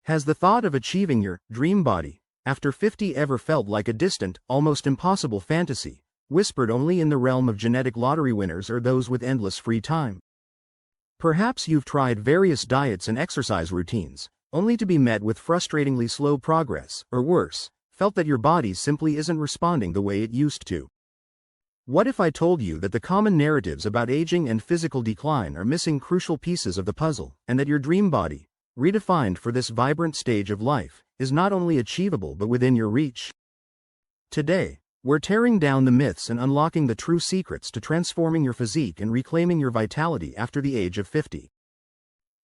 Has the thought of achieving your dream body after 50 ever felt like a distant, almost impossible fantasy, whispered only in the realm of genetic lottery winners or those with endless free time? Perhaps you've tried various diets and exercise routines, only to be met with frustratingly slow progress, or worse, felt that your body simply isn't responding the way it used to. What if I told you that the common narratives about aging and physical decline are missing crucial pieces of the puzzle, and that your dream body, redefined for this vibrant stage of life, is not only achievable but within your reach? Today, we're tearing down the myths and unlocking the true secrets to transforming your physique and reclaiming your vitality after the age of 50.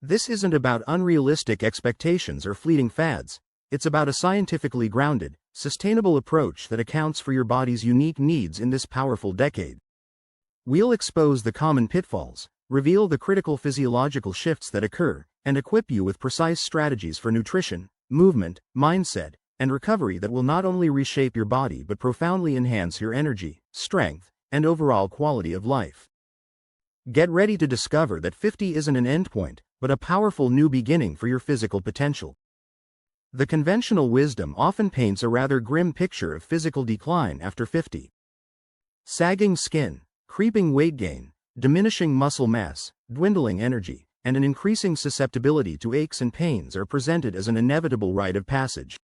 This isn't about unrealistic expectations or fleeting fads, it's about a scientifically grounded, sustainable approach that accounts for your body's unique needs in this powerful decade. We'll expose the common pitfalls, reveal the critical physiological shifts that occur, and equip you with precise strategies for nutrition, movement, mindset, and recovery that will not only reshape your body but profoundly enhance your energy, strength, and overall quality of life. Get ready to discover that 50 isn't an endpoint, but a powerful new beginning for your physical potential. The conventional wisdom often paints a rather grim picture of physical decline after 50. Sagging skin, creeping weight gain, diminishing muscle mass, dwindling energy, and an increasing susceptibility to aches and pains are presented as an inevitable rite of passage.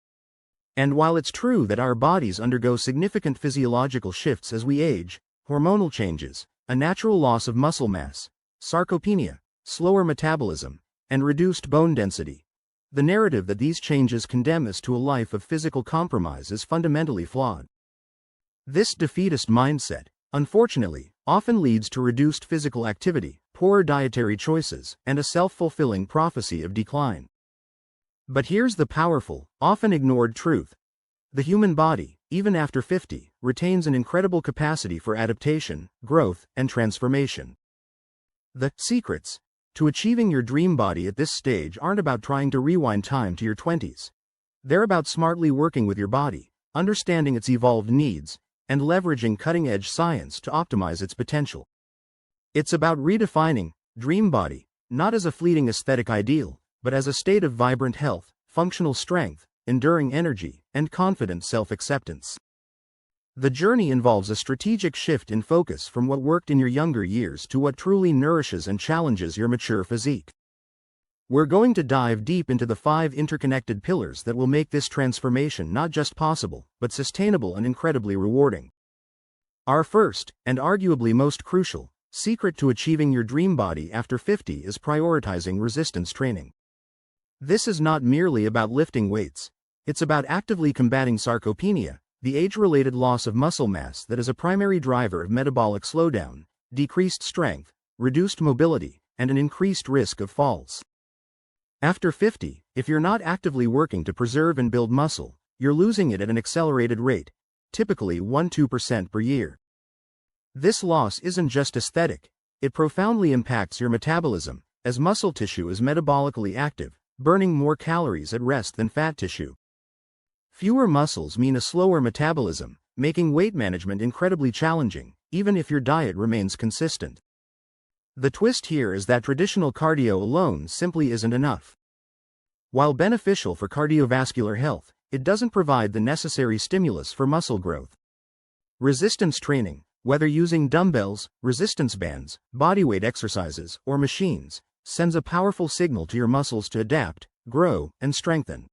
And while it's true that our bodies undergo significant physiological shifts as we age, hormonal changes, a natural loss of muscle mass, sarcopenia, slower metabolism, and reduced bone density, the narrative that these changes condemn us to a life of physical compromise is fundamentally flawed. This defeatist mindset, unfortunately, often leads to reduced physical activity, poor dietary choices, and a self-fulfilling prophecy of decline. But here's the powerful, often ignored truth. The human body, even after 50, retains an incredible capacity for adaptation, growth, and transformation. The secrets to achieving your dream body at this stage aren't about trying to rewind time to your 20s. They're about smartly working with your body, understanding its evolved needs, and leveraging cutting-edge science to optimize its potential. It's about redefining dream body, not as a fleeting aesthetic ideal, but as a state of vibrant health, functional strength, enduring energy, and confident self-acceptance. The journey involves a strategic shift in focus from what worked in your younger years to what truly nourishes and challenges your mature physique. We're going to dive deep into the 5 interconnected pillars that will make this transformation not just possible, but sustainable and incredibly rewarding. Our first, and arguably most crucial, secret to achieving your dream body after 50 is prioritizing resistance training. This is not merely about lifting weights. It's about actively combating sarcopenia, the age-related loss of muscle mass that is a primary driver of metabolic slowdown, decreased strength, reduced mobility, and an increased risk of falls. After 50, if you're not actively working to preserve and build muscle, you're losing it at an accelerated rate, typically 1–2% per year. This loss isn't just aesthetic, it profoundly impacts your metabolism, as muscle tissue is metabolically active, burning more calories at rest than fat tissue. Fewer muscles mean a slower metabolism, making weight management incredibly challenging, even if your diet remains consistent. The twist here is that traditional cardio alone simply isn't enough. While beneficial for cardiovascular health, it doesn't provide the necessary stimulus for muscle growth. Resistance training, whether using dumbbells, resistance bands, bodyweight exercises, or machines, sends a powerful signal to your muscles to adapt, grow, and strengthen.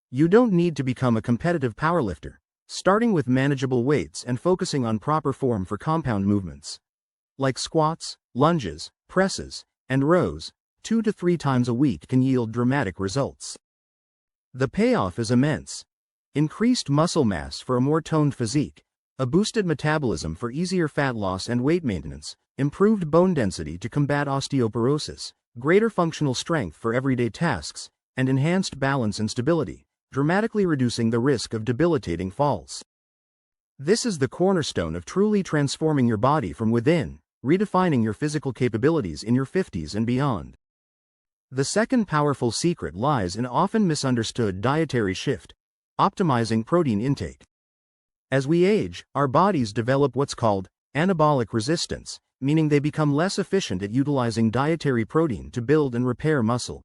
You don't need to become a competitive powerlifter, starting with manageable weights and focusing on proper form for compound movements, like squats, lunges, presses, and rows, 2 to 3 times a week can yield dramatic results. The payoff is immense. Increased muscle mass for a more toned physique, a boosted metabolism for easier fat loss and weight maintenance, improved bone density to combat osteoporosis, greater functional strength for everyday tasks, and enhanced balance and stability, dramatically reducing the risk of debilitating falls. This is the cornerstone of truly transforming your body from within, redefining your physical capabilities in your 50s and beyond. The second powerful secret lies in an often misunderstood dietary shift: optimizing protein intake. As we age, our bodies develop what's called anabolic resistance, meaning they become less efficient at utilizing dietary protein to build and repair muscle.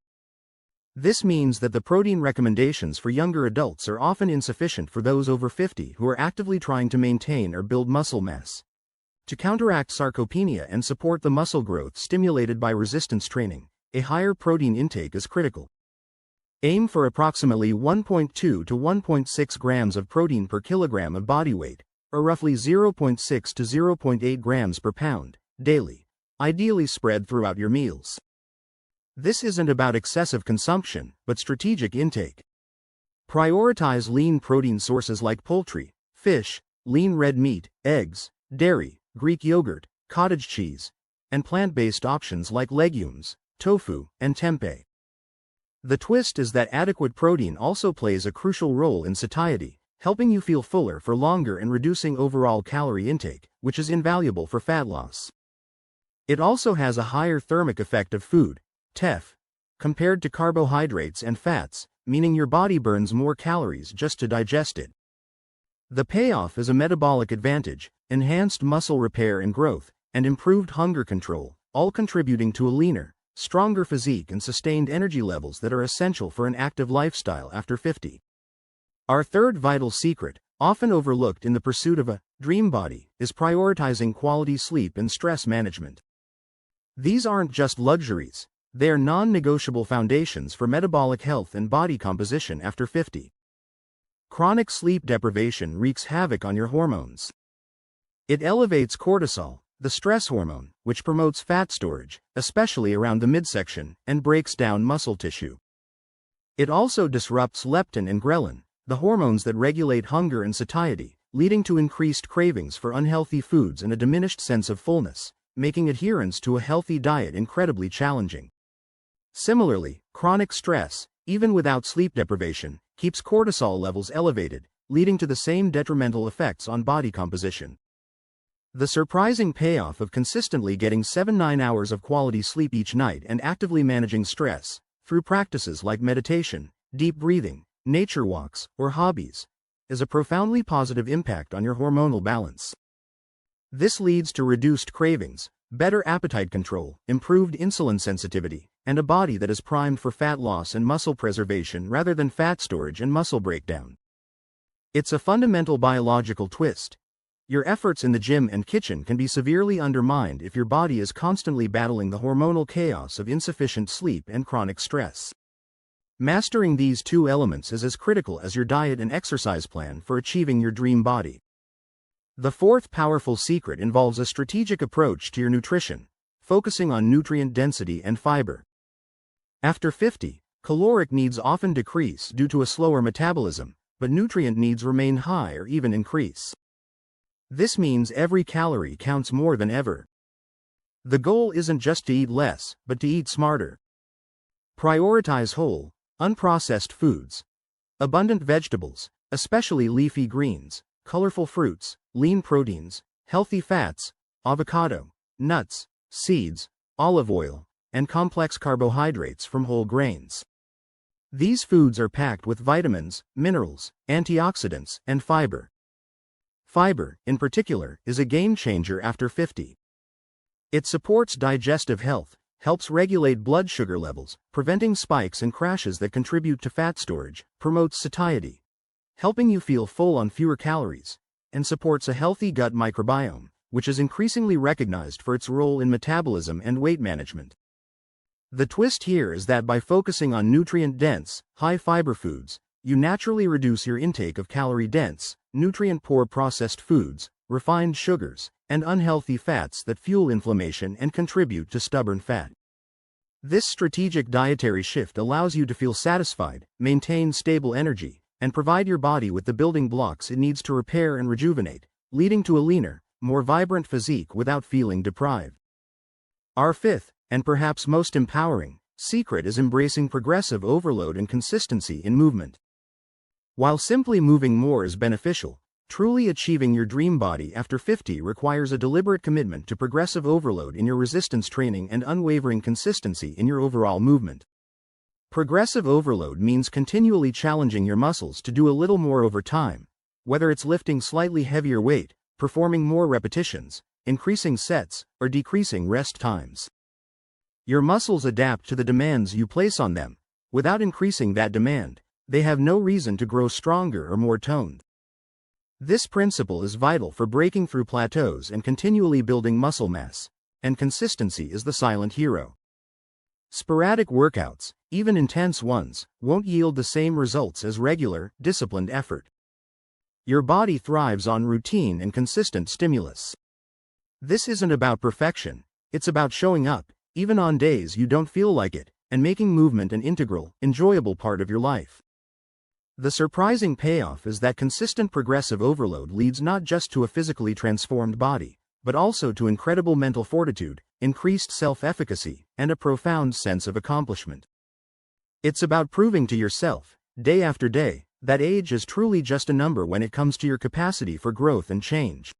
This means that the protein recommendations for younger adults are often insufficient for those over 50 who are actively trying to maintain or build muscle mass. To counteract sarcopenia and support the muscle growth stimulated by resistance training, a higher protein intake is critical. Aim for approximately 1.2 to 1.6 grams of protein per kilogram of body weight, or roughly 0.6 to 0.8 grams per pound, daily, ideally spread throughout your meals. This isn't about excessive consumption, but strategic intake. Prioritize lean protein sources like poultry, fish, lean red meat, eggs, dairy, Greek yogurt, cottage cheese, and plant-based options like legumes, tofu, and tempeh. The twist is that adequate protein also plays a crucial role in satiety, helping you feel fuller for longer and reducing overall calorie intake, which is invaluable for fat loss. It also has a higher thermic effect of food, TEF, compared to carbohydrates and fats, meaning your body burns more calories just to digest it. The payoff is a metabolic advantage, enhanced muscle repair and growth, and improved hunger control, all contributing to a leaner, stronger physique and sustained energy levels that are essential for an active lifestyle after 50. Our third vital secret, often overlooked in the pursuit of a dream body, is prioritizing quality sleep and stress management. These aren't just luxuries, they are non-negotiable foundations for metabolic health and body composition after 50. Chronic sleep deprivation wreaks havoc on your hormones. It elevates cortisol, the stress hormone, which promotes fat storage, especially around the midsection, and breaks down muscle tissue. It also disrupts leptin and ghrelin, the hormones that regulate hunger and satiety, leading to increased cravings for unhealthy foods and a diminished sense of fullness, making adherence to a healthy diet incredibly challenging. Similarly, chronic stress, even without sleep deprivation, keeps cortisol levels elevated, leading to the same detrimental effects on body composition. The surprising payoff of consistently getting 7-9 hours of quality sleep each night and actively managing stress, through practices like meditation, deep breathing, nature walks, or hobbies, is a profoundly positive impact on your hormonal balance. This leads to reduced cravings, better appetite control, improved insulin sensitivity, and a body that is primed for fat loss and muscle preservation rather than fat storage and muscle breakdown. It's a fundamental biological twist. Your efforts in the gym and kitchen can be severely undermined if your body is constantly battling the hormonal chaos of insufficient sleep and chronic stress. Mastering these two elements is as critical as your diet and exercise plan for achieving your dream body. The fourth powerful secret involves a strategic approach to your nutrition, focusing on nutrient density and fiber. After 50, caloric needs often decrease due to a slower metabolism, but nutrient needs remain high or even increase. This means every calorie counts more than ever. The goal isn't just to eat less, but to eat smarter. Prioritize whole, unprocessed foods, abundant vegetables, especially leafy greens, colorful fruits, lean proteins, healthy fats, avocado, nuts, seeds, olive oil, and complex carbohydrates from whole grains. These foods are packed with vitamins, minerals, antioxidants, and fiber. Fiber, in particular, is a game changer after 50. It supports digestive health, helps regulate blood sugar levels, preventing spikes and crashes that contribute to fat storage, promotes satiety, helping you feel full on fewer calories, and supports a healthy gut microbiome, which is increasingly recognized for its role in metabolism and weight management. The twist here is that by focusing on nutrient-dense, high-fiber foods, you naturally reduce your intake of calorie-dense, nutrient-poor processed foods, refined sugars, and unhealthy fats that fuel inflammation and contribute to stubborn fat. This strategic dietary shift allows you to feel satisfied, maintain stable energy, and provide your body with the building blocks it needs to repair and rejuvenate, leading to a leaner, more vibrant physique without feeling deprived. Our fifth, and perhaps most empowering, secret is embracing progressive overload and consistency in movement. While simply moving more is beneficial, truly achieving your dream body after 50 requires a deliberate commitment to progressive overload in your resistance training and unwavering consistency in your overall movement. Progressive overload means continually challenging your muscles to do a little more over time, whether it's lifting slightly heavier weight, performing more repetitions, increasing sets, or decreasing rest times. Your muscles adapt to the demands you place on them, Without increasing that demand, they have no reason to grow stronger or more toned. This principle is vital for breaking through plateaus and continually building muscle mass, and consistency is the silent hero. Sporadic workouts, even intense ones, won't yield the same results as regular, disciplined effort. Your body thrives on routine and consistent stimulus. This isn't about perfection, it's about showing up, even on days you don't feel like it, and making movement an integral, enjoyable part of your life. The surprising payoff is that consistent progressive overload leads not just to a physically transformed body, but also to incredible mental fortitude, increased self-efficacy, and a profound sense of accomplishment. It's about proving to yourself, day after day, that age is truly just a number when it comes to your capacity for growth and change.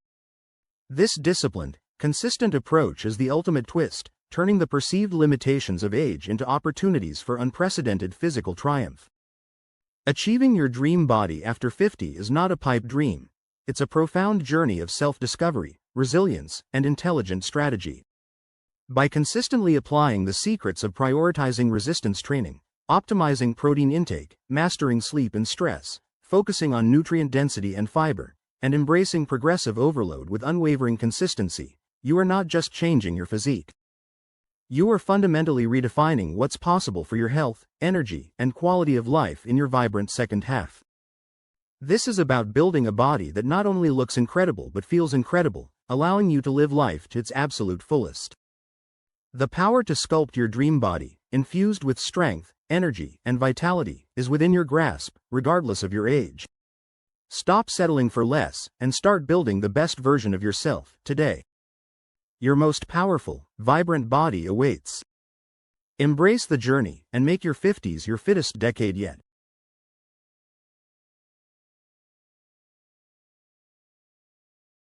This disciplined, consistent approach is the ultimate twist, turning the perceived limitations of age into opportunities for unprecedented physical triumph. Achieving your dream body after 50 is not a pipe dream. It's a profound journey of self-discovery, resilience, and intelligent strategy. By consistently applying the secrets of prioritizing resistance training, optimizing protein intake, mastering sleep and stress, focusing on nutrient density and fiber, and embracing progressive overload with unwavering consistency, you are not just changing your physique. You are fundamentally redefining what's possible for your health, energy, and quality of life in your vibrant second half. This is about building a body that not only looks incredible but feels incredible, allowing you to live life to its absolute fullest. The power to sculpt your dream body, infused with strength, energy, and vitality, is within your grasp, regardless of your age. Stop settling for less, and start building the best version of yourself, today. Your most powerful, vibrant body awaits. Embrace the journey, and make your 50s your fittest decade yet.